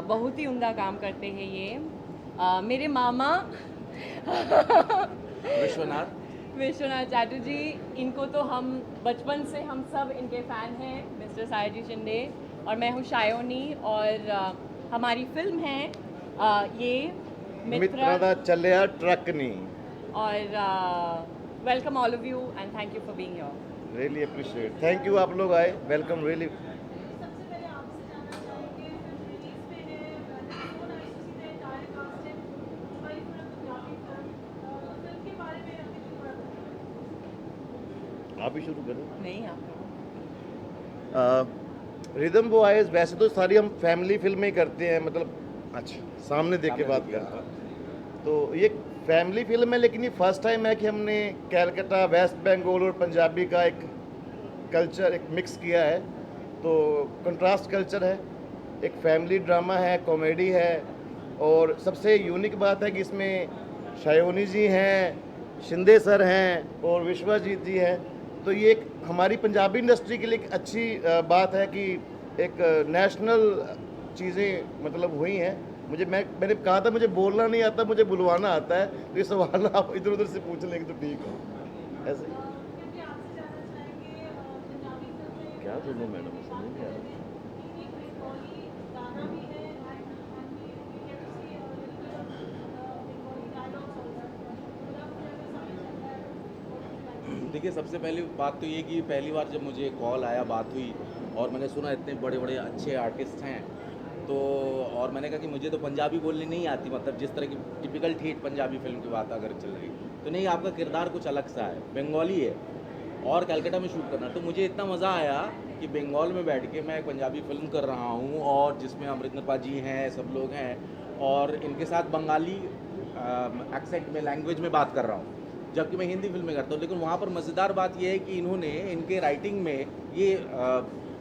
बहुत ही उम्दा काम करते हैं ये। मेरे मामा विश्वनाथ। विश्वनाथ चैटर्जी, इनको तो हम बचपन से हम सब इनके फ़ैन हैं, मिस्टर सायाजी शिंदे। और मैं हूँ शायोनी, और हमारी फिल्म है ये मित्रा दा चलिया ट्रक नहीं। और welcome all of you and thank you for being here. Really appreciate, thank you, आप लोग आए, वेलकम रियली। सबसे पहले आपसे जानना चाहेंगे फिल्म रिलीज पे है so nice to see the entire cast and Mumbai पूरा पंजाबी फिल्म के बारे में हमें थोड़ा बताइए। आप ही शुरू करें। नहीं आप रिदम बॉयज वैसे तो सारी हम फैमिली फिल्में ही करते हैं, मतलब अच्छा सामने देख के बात करते हैं, तो ये फैमिली फिल्म है, लेकिन ये फर्स्ट टाइम है कि हमने कैलकाटा, वेस्ट बंगाल और पंजाबी का एक कल्चर एक मिक्स किया है। तो कंट्रास्ट कल्चर है, एक फैमिली ड्रामा है, कॉमेडी है, और सबसे यूनिक बात है कि इसमें शायोनी जी हैं, शिंदे सर हैं और विश्वजीत जी हैं। तो ये एक हमारी पंजाबी इंडस्ट्री के लिए एक अच्छी बात है कि एक नेशनल चीज़ें मतलब हुई हैं। मैंने कहा था मुझे बोलना नहीं आता, मुझे बुलवाना आता है, तो ये सवाल आप इधर उधर से पूछ लेंगे तो ठीक है। ऐसे क्योंकि आपसे जानना चाहेंगे पंजाबी फिल्म क्या सुनो मैडम, समझ नहीं आ रहा। एक बंगाली गाना भी है and we get to see Bengali dialogues also पूरा पूरा समझ आता है। देखिए, सबसे पहली बात तो ये कि पहली बार जब मुझे कॉल आया, बात हुई और मैंने सुना इतने बड़े बड़े अच्छे आर्टिस्ट हैं, तो और मैंने कहा कि मुझे तो पंजाबी बोलनी नहीं आती, मतलब जिस तरह की टिपिकल ठेठ पंजाबी फिल्म की बात अगर चल रही, तो नहीं, आपका किरदार कुछ अलग सा है, बंगाली है और कलकत्ता में शूट करना। तो मुझे इतना मज़ा आया कि बंगाल में बैठ के मैं एक पंजाबी फिल्म कर रहा हूँ और जिसमें अमरिंदर पाजी हैं, सब लोग हैं, और इनके साथ बंगाली एक्सेंट में, लैंग्वेज में बात कर रहा हूँ, जबकि मैं हिंदी फिल्में करता हूँ। लेकिन वहाँ पर मज़ेदार बात यह है कि इन्होंने इनके राइटिंग में, ये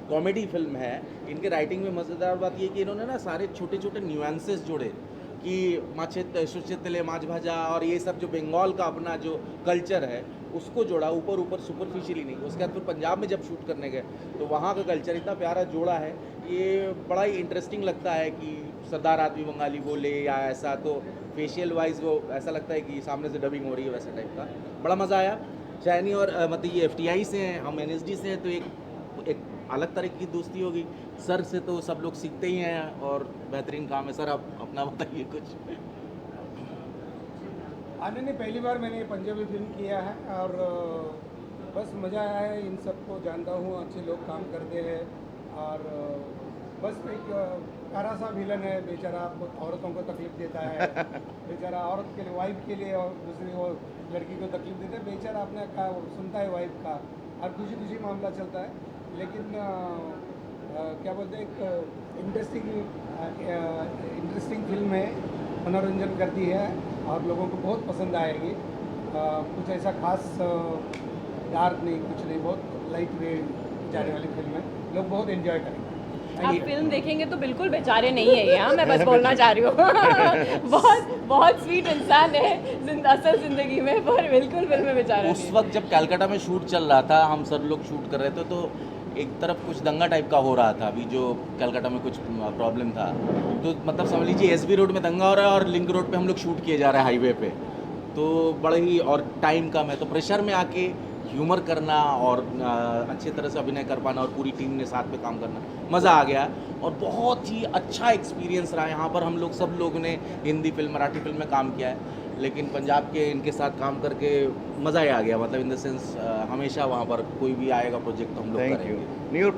कॉमेडी फिल्म है, इनके राइटिंग में मज़ेदार बात ये कि इन्होंने ना सारे छोटे छोटे न्यूएंसेस जोड़े कि माछे सुचितले माछ भाजा और ये सब जो बंगाल का अपना जो कल्चर है उसको जोड़ा, ऊपर ऊपर सुपरफिशियली नहीं। उसके बाद फिर पंजाब में जब शूट करने गए तो वहाँ का कल्चर इतना प्यारा जोड़ा है, ये बड़ा ही इंटरेस्टिंग लगता है कि सरदार आदमी बंगाली बोले या ऐसा, तो फेशियल वाइज वो ऐसा लगता है कि सामने से डबिंग हो रही है, वैसे टाइप का बड़ा मज़ा आया। शायनी और मतलब ये FTI से हैं, हम NSD से हैं, तो एक अलग तरह की दोस्ती होगी। सर से तो सब लोग सीखते ही हैं और बेहतरीन काम है। सर आप अपना बताइए कुछ। आने ने पहली बार मैंने पंजाबी फिल्म किया है और बस मज़ा आया है, इन सबको जानता हूँ, अच्छे लोग काम करते हैं और बस एक प्यारा सा विलन है बेचारा, आपको औरतों को तकलीफ देता है बेचारा, औरत के लिए, वाइफ के लिए, और दूसरी वो लड़की को तकलीफ देता है बेचारा, अपने का सुनता है वाइफ का और खुशी खुशी मामला चलता है। लेकिन क्या बोलते हैं, एक इंटरेस्टिंग फिल्म है, मनोरंजन करती है और लोगों को बहुत पसंद आएगी। कुछ ऐसा खास डार्क नहीं, कुछ नहीं, बहुत लाइट वे जाने वाली फिल्म है, लोग बहुत एंजॉय करेंगे। आप फिल्म देखेंगे तो बिल्कुल बेचारे नहीं है ये, हाँ मैं बस बोलना चाह रही हूँ बहुत बहुत स्वीट इंसान है असल जिंदगी में, पर बिल्कुल फिल्म में बेचारा उस वक्त जब कलकत्ता में शूट चल रहा था, हम सब लोग शूट कर रहे थे, तो एक तरफ कुछ दंगा टाइप का हो रहा था, अभी जो कलकत्ता में कुछ प्रॉब्लम था, तो मतलब समझ लीजिए SB रोड में दंगा हो रहा है और लिंक रोड पे हम लोग शूट किए जा रहे हैं हाईवे पे, तो बड़े ही, और टाइम कम है, तो प्रेशर में आके ह्यूमर करना और अच्छे तरह से अभिनय कर पाना और पूरी टीम ने साथ में काम करना, मज़ा आ गया। और बहुत ही अच्छा एक्सपीरियंस रहा। यहाँ पर हम लोग सब लोग ने हिंदी फिल्म, मराठी फिल्म में काम किया है, लेकिन पंजाब के इनके साथ काम करके मज़ा ही आ गया, मतलब इन द सेंस हमेशा वहाँ पर कोई भी आएगा प्रोजेक्ट तो हम लोग थैंक यू। करेंगे। नहीं, और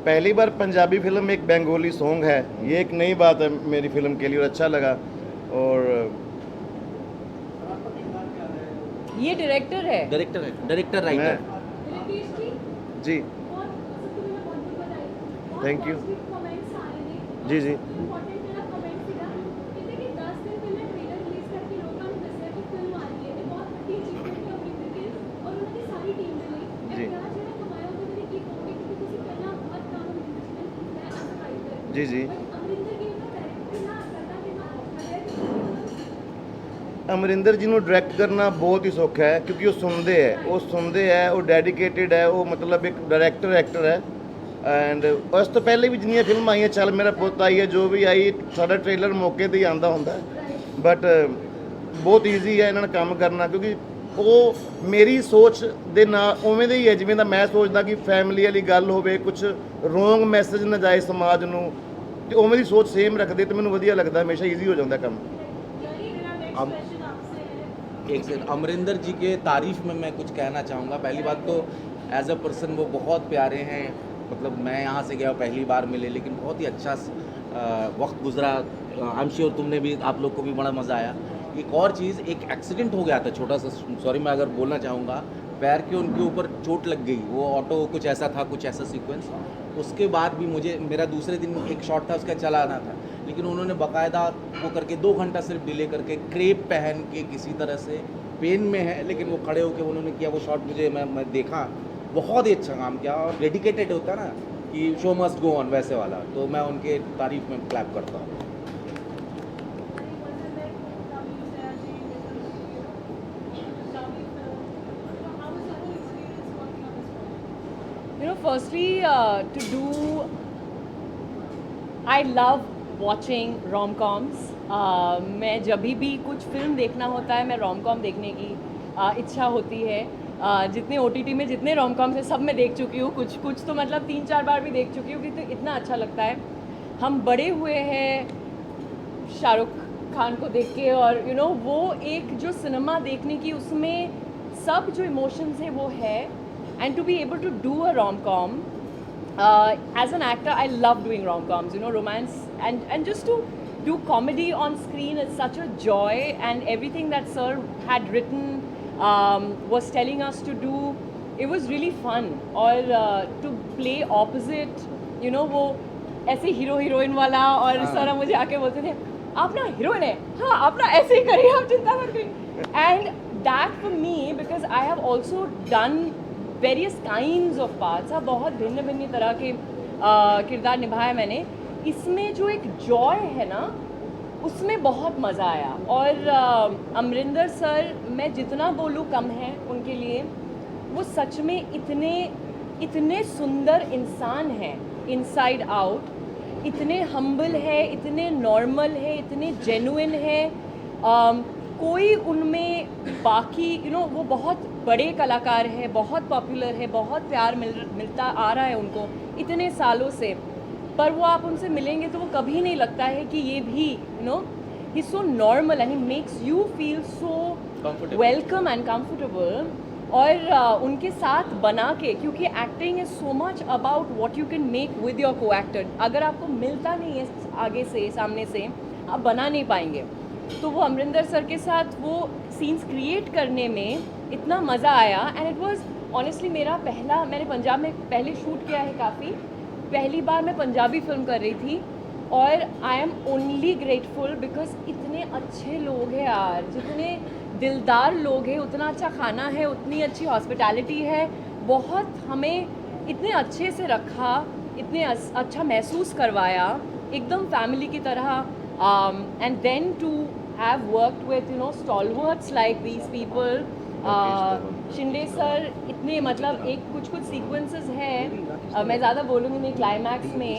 पहली बार पंजाबी फिल्म में एक बंगाली सॉन्ग है, ये एक नई बात है मेरी फिल्म के लिए और अच्छा लगा। और ये डायरेक्टर है, डायरेक्टर राइटर। रितेश जी जी और सबसे पहले बहुत बहुत बधाई। Thank you. कमेंट्स आ रहे हैं। जी जी इंपॉर्टेंट मेरा कमेंट सीधा कहते कि 10 दिन पहले ट्रेलर रिलीज करके लोगों ने दसिया कि फिल्म आ रही है, ये बहुत बड़ी अचीवमेंट है अमरिंदर की और उन्होंने सारी टीम ने ली। जी। मैं बड़ा ਜਿਹੜਾ ਕਮਾਇਆ ਉਹਦੇ ਬਾਰੇ ਕੀ ਕਹੋਗੇ, ਕਿਉਂਕਿ ਤੁਸੀਂ ਪਹਿਲਾਂ ਬਹੁਤ ਕੰਮ ਅਮਰਿੰਦਰ ਜੀ ਨੇ ਕੀਤਾ ਐਜ਼ ਅ ਰਾਈਟਰ, जी जी ਬਟ ਅਮਰਿੰਦਰ ਜੀ ਨੂੰ ਡਾਇਰੈਕਟਰ ਨਾ ਕਰਨਾ ਕਿੰਨਾ ਔਖਾ ਹੈ। ਅਮਰਿੰਦਰ ਜੀ ਨੂੰ ਡਾਇਰੈਕਟ ਕਰਨਾ ਬਹੁਤ ਹੀ ਸੌਖਾ ਹੈ, ਕਿਉਂਕਿ ਉਹ ਸੁਣਦੇ ਹੈ, ਉਹ ਡੈਡੀਕੇਟਿਡ ਹੈ, ਉਹ ਮਤਲਬ ਇੱਕ ਡਾਇਰੈਕਟਰ ਐਕਟਰ ਹੈ। ਐਂਡ ਉਸ ਤੋਂ ਪਹਿਲੇ ਵੀ ਜਿੰਨੀਆਂ ਫਿਲਮਾਂ ਆਈਆਂ, ਚੱਲ ਮੇਰਾ ਪੁੱਤ ਆਈ ਹੈ, ਜੋ ਵੀ ਆਈ, ਸਾਡਾ ਟ੍ਰੇਲਰ ਮੌਕੇ ਤੇ ਹੀ ਆਉਂਦਾ ਹੁੰਦਾ, ਬਟ ਬਹੁਤ ਈਜ਼ੀ ਹੈ ਇਹਨਾਂ ਨਾਲ ਕੰਮ ਕਰਨਾ, ਕਿਉਂਕਿ ਉਹ ਮੇਰੀ ਸੋਚ ਦੇ ਨਾਲ ਉਵੇਂ ਦੇ ਹੀ ਹੈ ਜਿਵੇਂ ਦਾ ਮੈਂ ਸੋਚਦਾ ਕਿ ਫੈਮਿਲੀ ਵਾਲੀ ਗੱਲ ਹੋਵੇ, ਕੁਝ ਰੋਂਗ ਮੈਸੇਜ ਨਾ ਜਾਏ ਸਮਾਜ ਨੂੰ, ਤੇ ਉਵੇਂ ਦੀ ਸੋਚ ਸੇਮ ਰੱਖਦੇ ਤੇ ਮੈਨੂੰ ਵਧੀਆ ਲੱਗਦਾ, ਹਮੇਸ਼ਾ ਈਜ਼ੀ ਹੋ ਜਾਂਦਾ ਕੰਮ। मेरा नेक्स्ट अब- क्वेश्चन आपसे है एक सेकंड, अमरिंदर जी के तारीफ में मैं कुछ कहना चाहूँगा। पहली बात तो एज अ पर्सन वो बहुत प्यारे हैं, मतलब मैं यहाँ से गया पहली बार मिले, लेकिन बहुत ही अच्छा वक्त गुजरा। आई एम श्योर तुमने भी, आप लोग को भी बड़ा मज़ा आया। एक और चीज़, एक एक्सीडेंट हो गया था छोटा सा, सॉरी मैं अगर बोलना चाहूँगा, पैर के उनके ऊपर चोट लग गई, वो ऑटो कुछ ऐसा था, कुछ ऐसा सीक्वेंस। उसके बाद भी मुझे, मेरा दूसरे दिन एक शॉट था उसका चलाना था, लेकिन उन्होंने बाकायदा वो करके 2 घंटा सिर्फ डिले करके क्रेप पहन के किसी तरह से, पेन में है लेकिन वो खड़े होकर उन्होंने किया वो शॉट, मुझे मैं देखा, बहुत ही अच्छा काम किया। और डेडिकेटेड होता है ना कि शो मस्ट गो ऑन, वैसे वाला, तो मैं उनके तारीफ में क्लैप करता हूँ। You know, firstly, to do, I love watching rom-coms. मैं जब भी कुछ फिल्म देखना होता है, मैं rom-com देखने की इच्छा होती है। जितने OTT में जितने rom-coms हैं सब मैं देख चुकी हूँ, कुछ तो मतलब 3-4 बार भी देख चुकी हूँ, कि तो इतना अच्छा लगता है। हम बड़े हुए हैं शाहरुख खान को देख के, और you know, वो एक जो सिनेमा देखने की, उसमें सब जो इमोशंस है वो है। And to be able to do a rom-com, as an actor, I love doing rom-coms, you know, romance, and just to do comedy on screen is such a joy, and everything that Sir had written, was telling us to do, it was really fun. और to play opposite, you know, वो ऐसे hero heroine वाला, और sir मुझे आके बोलते थे, आप ना हीरोइन है, हाँ आप ना ऐसे ही करिए, आप चिंता मत करिए। And that for me, because I have also done various kinds of parts, हाँ बहुत भिन्न भिन्न तरह के किरदार निभाए मैंने, इसमें जो एक जॉय है ना, उसमें बहुत मज़ा आया। और अमरिंदर सर, मैं जितना बोलूँ कम है उनके लिए, वो सच में इतने सुंदर इंसान हैं इनसाइड आउट, इतने हम्बल है, इतने नॉर्मल है, इतने जेन्युइन है। कोई उनमें बाकी वो बहुत बड़े कलाकार है, बहुत पॉपुलर है, बहुत प्यार मिलता आ रहा है उनको इतने सालों से, पर वो आप उनसे मिलेंगे तो वो कभी नहीं लगता है कि ये भी he so normal and he makes you feel so welcome and comfortable. और उनके साथ बना के, क्योंकि acting is so much about what you can make with your co actor. अगर आपको मिलता नहीं है आगे से, सामने से, आप बना नहीं पाएंगे। तो वो अमरिंदर सर के साथ वो सीन्स क्रिएट करने में इतना मज़ा आया। एंड इट वाज ऑनेस्टली मैंने पंजाब में पहले शूट किया है काफ़ी, पहली बार मैं पंजाबी फिल्म कर रही थी, और I am only grateful because इतने अच्छे लोग हैं यार, जितने दिलदार लोग हैं, उतना अच्छा खाना है, उतनी अच्छी हॉस्पिटैलिटी है, बहुत हमें इतने अच्छे से रखा, इतने अच्छा महसूस करवाया, एकदम फैमिली की तरह। And then to have worked with stalwarts like these people, Shinde sir, इतने मतलब एक कुछ सीक्वेंसेस हैं, मैं ज़्यादा बोलूँगी नहीं, क्लाइमैक्स में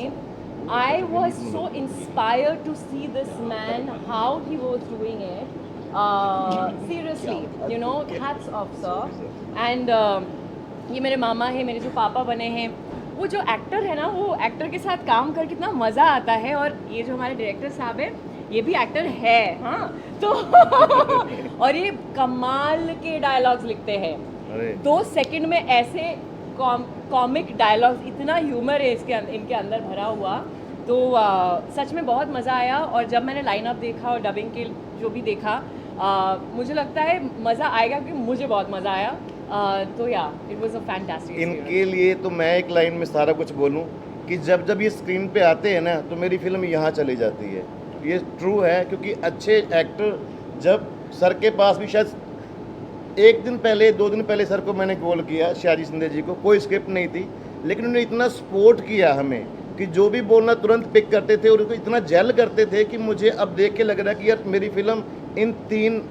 I was so inspired to see this man how he was doing it, seriously hats off sir. And ये मेरे मामा हैं, मेरे जो पापा बने हैं, वो जो एक्टर है ना, वो एक्टर के साथ काम कर कितना मज़ा आता है। और ये जो हमारे डायरेक्टर साहब है, ये भी एक्टर है, हाँ तो और ये कमाल के डायलॉग्स लिखते हैं, 2 सेकंड में ऐसे कॉमिक डायलॉग्स, इतना ह्यूमर है इनके अंदर भरा हुआ। तो सच में बहुत मज़ा आया। और जब मैंने लाइनअप देखा और डबिंग के जो भी देखा, मुझे लगता है मज़ा आएगा, क्योंकि मुझे बहुत मज़ा आया। तो या इट वाज अ फैंटास्टिक। इनके लिए तो मैं एक लाइन में सारा कुछ बोलूं कि जब ये स्क्रीन पे आते हैं ना, तो मेरी फिल्म यहाँ चली जाती है। ये ट्रू है, क्योंकि अच्छे एक्टर जब सर के पास भी, शायद 1 दिन पहले 2 दिन पहले सर को मैंने कॉल किया, शाहजी शिंदे जी को, कोई स्क्रिप्ट नहीं थी, लेकिन उन्होंने इतना सपोर्ट किया हमें कि जो भी बोलना तुरंत पिक करते थे, और उसको इतना जेल करते थे कि मुझे अब देख के लग रहा है कि यार मेरी फिल्म इन 3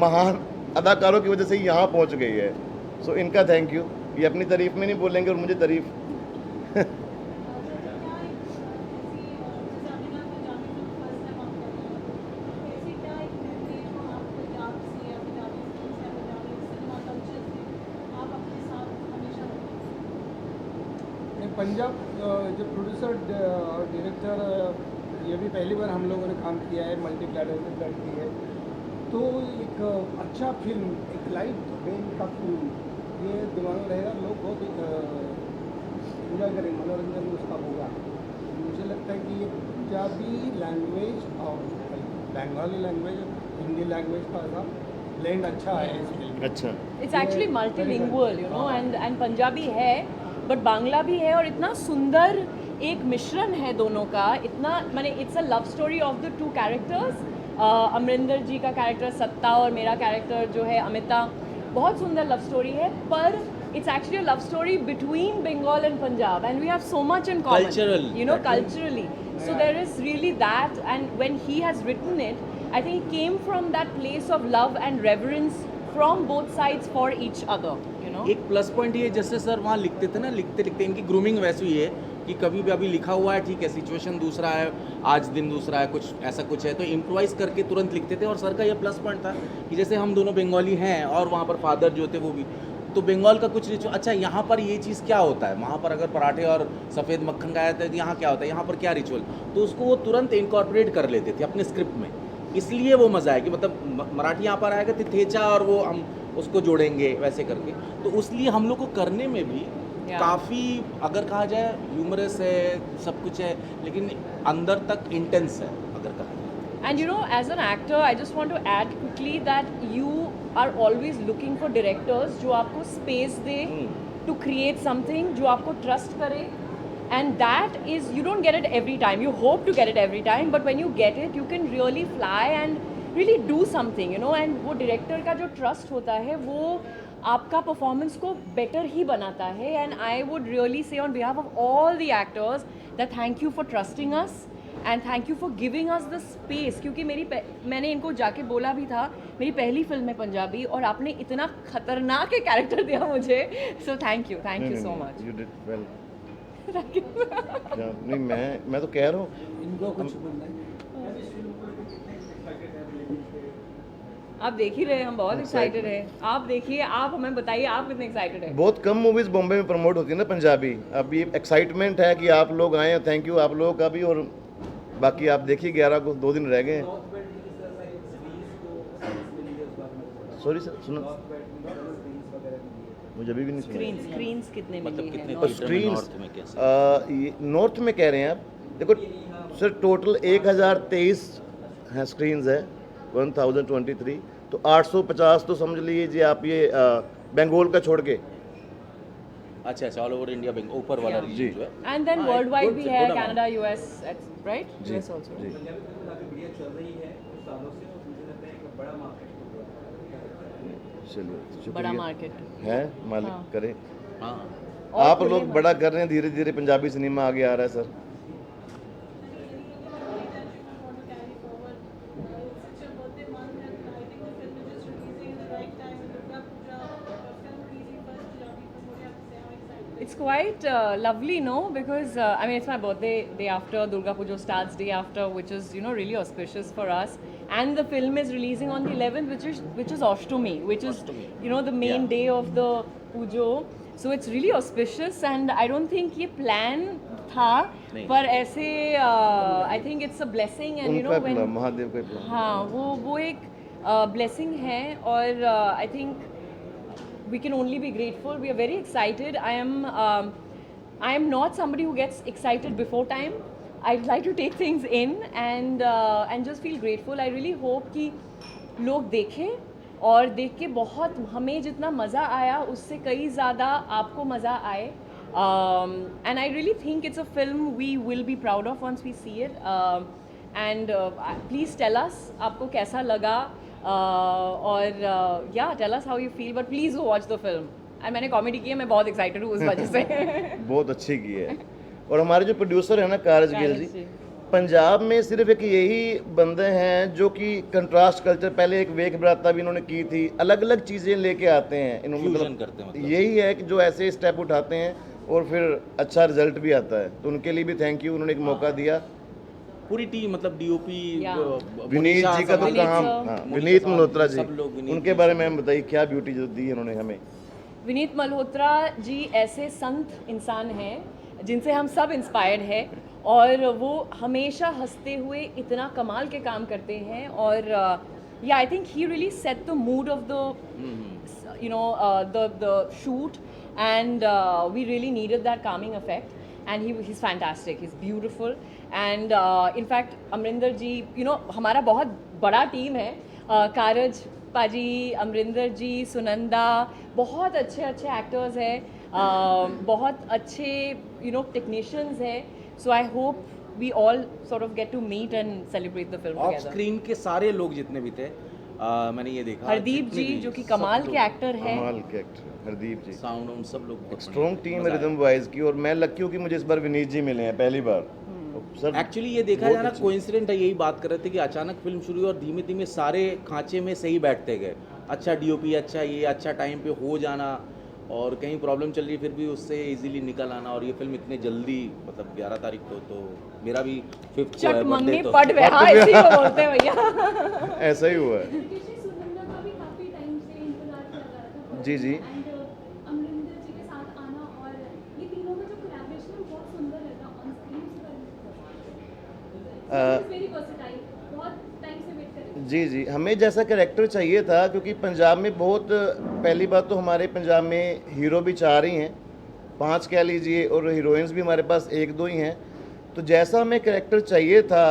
महान अदाकारों की वजह से यहाँ पहुँच गई है। सो इनका थैंक यू। ये अपनी तारीफ में नहीं बोलेंगे और मुझे तारीफ पंजाब जो प्रोड्यूसर और डायरेक्टर ये भी पहली बार हम लोगों ने काम किया है, मल्टी प्लेटफॉर्म लड़की है, तो एक अच्छा फिल्म, एक लाइट वेन का फिल्म ये दिमाग में रहेगा, लोग बहुत एंजॉय करेंगे, मनोरंजन उसका होगा। मुझे लगता है कि ये पंजाबी लैंग्वेज और बंगाली लैंग्वेज, हिंदी लैंग्वेज का ऐसा ब्लेंड अच्छा है इस फिल्म में। अच्छा it's actually multilingual you know and Punjabi है बट बांग्ला भी है और इतना सुंदर एक मिश्रण है दोनों का, इतना माने it's a love story of the two characters. Amrinder ji का कैरेक्टर सत्ता और मेरा कैरेक्टर जो है अमिता, बहुत सुंदर लव स्टोरी है, पर it's actually a love story between Bengal and Punjab and we have so much in common Cultural, you know that is. culturally. So there is really that, and when he has written it, I think it came from that place of love and reverence from both sides for each other, you know. एक plus point ये जैसे sir वहाँ लिखते थे ना, लिखते लिखते इनकी ग्रूमिंग वैसी ही है कि कभी भी अभी लिखा हुआ है, ठीक है, सिचुएशन दूसरा है, आज दिन दूसरा है, कुछ ऐसा कुछ है, तो इम्प्रोवाइज करके तुरंत लिखते थे। और सर का ये प्लस पॉइंट था कि जैसे हम दोनों बंगाली हैं और वहाँ पर फादर जो थे वो भी, तो बंगाल का कुछ रिचुअल, अच्छा यहाँ पर ये चीज़ क्या होता है, वहाँ पर अगर पराठे और सफ़ेद मक्खन खाया था, यहाँ क्या होता है, यहाँ पर क्या रिचुअल, तो उसको वो तुरंत इनकॉर्पोरेट कर लेते थे अपने स्क्रिप्ट में। इसलिए वो मज़ा है कि मतलब मराठी यहाँ पर आएगा तो थेचा और वो हम उसको जोड़ेंगे वैसे करके, तो इसलिए हम लोग को करने में भी काफ़ी, अगर कहा जाए ह्यूमरस है, सब कुछ है, लेकिन अंदर तक इंटेंस है अगर कहा जाए। And you know, as an actor, I just want to add quickly that you are always looking for directors जो आपको space they to create something, जो आपको trust करे, and that is, you don't get it every time. You hope to get it every time, but when you get it, you can really fly and really do something, you know. And वो director का जो trust होता है, वो आपका performance को better ही बनाता है. And I would really say on behalf of all the actors that thank you for trusting us. And thank you for giving us the space, क्योंकि मैंने इनको जाके बोला भी था, मेरी पहली फिल्म है पंजाबी और आपने इतना खतरनाक एक कैरेक्टर दिया मुझे, so thank you so much. You did well. नहीं मैं तो कह रहा हूँ इनको कुछ बोलना है। आप देख ही रहे हैं, हम बहुत एक्साइटेड हैं। आप देखिए, आप हमें बताइए आप कितने एक्साइटेड हैं। बहुत कम मूवीज़ बॉम्बे में प्रमोट होती है ना पंजाबी, अब ये एक्साइटमेंट है कि आप लोग आए, थैंक यू आप लोगों का भी, और बाकी आप देखिए 11 को 2 दिन रह गए हैं। सॉरी सर, सुनो मुझे अभी भी नहीं सुना। स्क्रीन्स कितने मतलब मिली कितने हैं? और थिएटर में स्क्रीन्स नॉर्थ में कैसे? नॉर्थ में कह रहे हैं आप, देखो सर टोटल 1023 हैं स्क्रीन्स है, 1023, तो 850 तो समझ लीजिए आप ये बंगाल का छोड़ के। अच्छा ऑल ओवर इंडिया बैंक ऊपर वाला Yeah. रीजन जो है। एंड देन वर्ल्ड वाइड भी good, है, good amount. Canada, US, right, जी, यूएस आल्सो। जी। चलिए बड़ा शुक्रिया मार्केट है, मालिक हाँ। करे। हाँ और आप खुले लोग में- बड़ा कर रहे हैं, धीरे धीरे पंजाबी सिनेमा आगे आ रहा है sir. It's quite lovely, no? Because I mean, it's my birthday day after, Durga Puja starts day after, which is, you know, really auspicious for us. And the film is releasing on the 11th, which is Ashtami, which is, you know, the main Yeah. day of the Pujo. So it's really auspicious, and I don't think ये plan था, नहीं। पर ऐसे I think it's a blessing, and you उनका know when plan, Mahadev का plan. हाँ वो एक ब्लेसिंग है, और I think we can only be grateful. We are very excited. I am not somebody who gets excited before time. I'd like to take things in and just feel grateful. I really hope कि लोग देखें और देख के बहुत, हमें जितना मज़ा आया उससे कई ज़्यादा आपको मज़ा आए. And I really think it's a film we will be proud of once we see it. And please tell us आपको कैसा लगा, और या tell us how you feel, but please go watch the film. And मैंने comedy की है, मैं बहुत एक्साइटेड हूँ उस वजह से. बहुत अच्छी की है। और हमारे जो प्रोड्यूसर है ना कारज गिल जी, जी। पंजाब में सिर्फ एक यही बंदे हैं जो कि कंट्रास्ट कल्चर, पहले एक वेख बराता भी इन्होंने की थी, अलग अलग चीज़ें लेके आते हैं इन्होंने, Fusion करते हैं मतलब। यही है कि जो ऐसे स्टेप उठाते हैं और फिर अच्छा रिजल्ट भी आता है। तो उनके लिए भी थैंक यू, उन्होंने एक मौका दिया। पूरी टीम मतलब डीओपी Yeah. विनीत जी का तो विनीत काम, sir। हाँ, विनीत मल्होत्रा जी, सब लोग विनीत उनके जी बारे सब में हम बताइए क्या ब्यूटी जो दी है उन्होंने हमें। विनीत मल्होत्रा जी ऐसे संत इंसान हैं जिनसे हम सब इंस्पायर्ड हैं, और वो हमेशा हंसते हुए इतना कमाल के काम करते हैं। और या I think he really set the mood off the you know the shoot, and we really needed that calming effect, and he's fantastic, he's beautiful, and in fact Amarinder ji, you know, हमारा बहुत बड़ा टीम है, कारज पाजी, अमरिंदर जी, सुनंदा, बहुत अच्छे अच्छे actors हैं, बहुत अच्छे यू नो टेक्नीशियंस हैं। So I hope we all sort of get to meet and celebrate the film of together. Screen के सारे लोग जितने भी थे, मैंने ये देखा हरदीप जितने जी भी, जो कि सब कमाल लोग, के एक्टर हैं, कमाल के एक्टर हरदीप जी, साउंड उन सब लोग बहुत स्ट्रॉन्ग बढ़िया, टीम है मजा रिदम वाइज की। और मैं लकी हूँ कि मुझे इस बार विनीत जी मिले हैं पहली बार। सर आया। एक्चुअली ये देखा बहुत जाए ना, अच्छी। कोइंसिडेंट है, यही बात कर रहे थे कि अचानक फिल्म शुरू हुई और धीमे धीमे सारे खांचे में सही बैठते गए। अच्छा डीओपी, अच्छा ये, अच्छा टाइम पे हो जाना, और कहीं प्रॉब्लम चल रही फिर भी उससे इजीली निकल आना, और ये फिल्म इतने जल्दी मतलब 11 तारीख को, तो मेरा भी 5th को चट है मंगनी birthday, तो पड़ गए, हाँ इसी को बोलते हैं भैया। ऐसा ही हुआ है। रितेश जी, सुनंदा का भी काफी टाइम से इंतजार किया जा रहा था। जी, जी। एंड अमरिंदर जी के साथ आना, और ये तीनों का जो कोलैबोरेशन है बहुत सुंदर लगा ऑन स्क्रीन। वेरी वर्सेटाइल, बहुत टाइम से वेट कर रही थी। जी जी, हमें जैसा कैरेक्टर चाहिए था, क्योंकि पंजाब में बहुत, पहली बात तो हमारे पंजाब में हीरो भी 4 ही हैं, 5 कह लीजिए, और हीरोइंस भी हमारे पास 1-2 ही हैं। तो जैसा हमें कैरेक्टर चाहिए था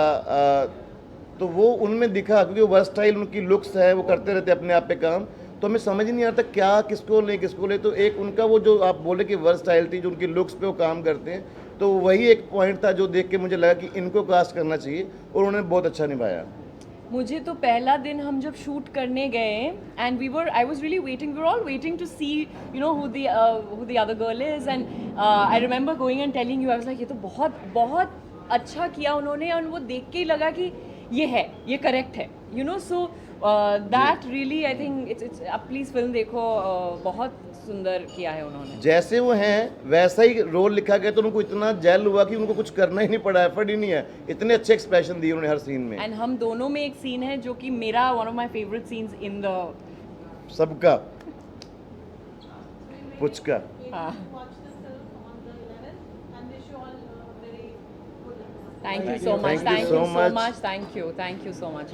तो वो उनमें दिखा, क्योंकि वर्सटाइल उनकी लुक्स है, वो करते रहते अपने आप पे काम। तो हमें समझ ही नहीं आता क्या किसको ले। तो एक उनका वो जो आप बोले कि वर्सटाइलिटी, जो उनकी लुक्स पे वो काम करते हैं, तो वही एक पॉइंट था जो देख के मुझे लगा कि इनको कास्ट करना चाहिए, और उन्होंने बहुत अच्छा निभाया। मुझे तो पहला दिन हम जब शूट करने गए, and I was really waiting, we were all waiting to see you know who the other girl is, and I remember going and telling you, I was like ये तो बहुत बहुत अच्छा किया उन्होंने, और वो देख के ही लगा कि ये करेक्ट है, you know. So that really I think it's आप प्लीज़ फिल्म देखो, बहुत सुंदर किया है उन्होंने। जैसे वो हैं वैसा ही रोल लिखा गया, तो उनको इतना जेल हुआ कि उनको कुछ करना ही नहीं पड़ा, एफर्ट ही नहीं है, इतने अच्छे एक्सप्रेशन दिए उन्होंने हर सीन में। एंड हम दोनों में एक सीन है जो कि मेरा one of my favourite scenes in the सबका पुचका। हाँ। Watch the film on the 11th and wish you all very good luck. Thank you so much. Thank you so much. Thank you so much.